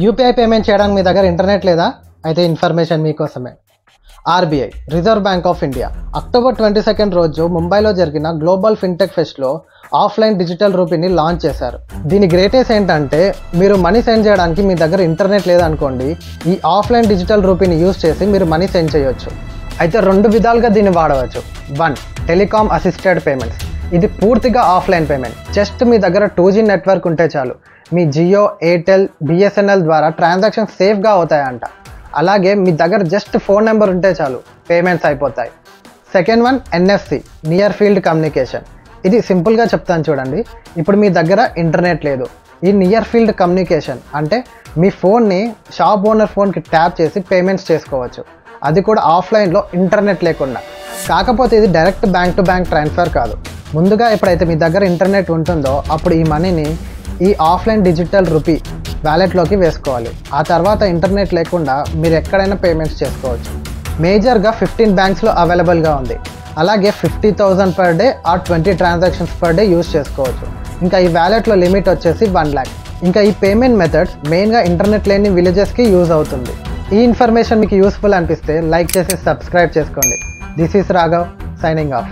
UPI payment చేయడానికి మీ దగ్గర internet లేదా? అయితే ఇన్ఫర్మేషన్ మీకోసమే. RBI reserve bank of India October 22 రోజు ముంబైలో జరిగిన గ్లోబల్ ఫిన్టెక్ ఫెస్ట్లో ఆఫ్లైన్ డిజిటల్ రూపీని లాంచ్ చేశారు. దీని గ్రేటెస్ట్ ఏంటంటే మీరు మనీ సెండ్ చేయడానికి మీ దగ్గర ఇంటర్నెట్ లేదనుకోండి, ఈ ఆఫ్లైన్ డిజిటల్ రూపీని యూజ్ చేసి మీరు మనీ సెండ్ చేయొచ్చు. అయితే 2 విధాలుగా దీన్ని వాడవచ్చు. 1. Telecom assisted payments. ఇది పూర్తిగా ఆఫ్లైన్ పేమెంట్. జస్ట్ మీ దగ్గర 2G నెట్వర్క్ ఉంటే చాలు. మీ జియో, ఎయిర్టెల్, బిఎస్ఎన్ఎల్ ద్వారా ట్రాన్సాక్షన్స్ సేఫ్గా అవుతాయంట. అలాగే మీ దగ్గర జస్ట్ ఫోన్ నెంబర్ ఉంటే చాలు, పేమెంట్స్ అయిపోతాయి. Second one NFC, near field communication. ఇది సింపుల్గా చెప్తాను చూడండి. ఇప్పుడు మీ దగ్గర ఇంటర్నెట్ లేదు. ఈ నియర్ ఫీల్డ్ కమ్యూనికేషన్ అంటే మీ ఫోన్ని షాప్ ఓనర్ ఫోన్కి ట్యాప్ చేసి పేమెంట్స్ చేసుకోవచ్చు. అది కూడా ఆఫ్లైన్లో ఇంటర్నెట్ లేకుండా. కాకపోతే ఇది direct bank to bank transfer కాదు. ముందుగా ఎప్పుడైతే మీ దగ్గర ఇంటర్నెట్ ఉంటుందో అప్పుడు ఈ మనీని ఈ ఆఫ్లైన్ డిజిటల్ రూపీ వ్యాలెట్లోకి వేసుకోవాలి. ఆ తర్వాత ఇంటర్నెట్ లేకుండా మీరు ఎక్కడైనా పేమెంట్స్ చేసుకోవచ్చు. మేజర్గా 15 బ్యాంక్స్లో అవైలబుల్గా ఉంది. అలాగే 50,000 per day or 20 transactions per day use చేసుకోవచ్చు. ఇంకా ఈ వ్యాలెట్లో లిమిట్ వచ్చేసి 1 lakh. ఇంకా ఈ పేమెంట్ మెథడ్స్ మెయిన్గా ఇంటర్నెట్ లేని విలేజెస్కి యూజ్ అవుతుంది. ఈ ఇన్ఫర్మేషన్ మీకు యూస్ఫుల్ అనిపిస్తే లైక్ చేసి సబ్స్క్రైబ్ చేసుకోండి. This is Raghav signing off.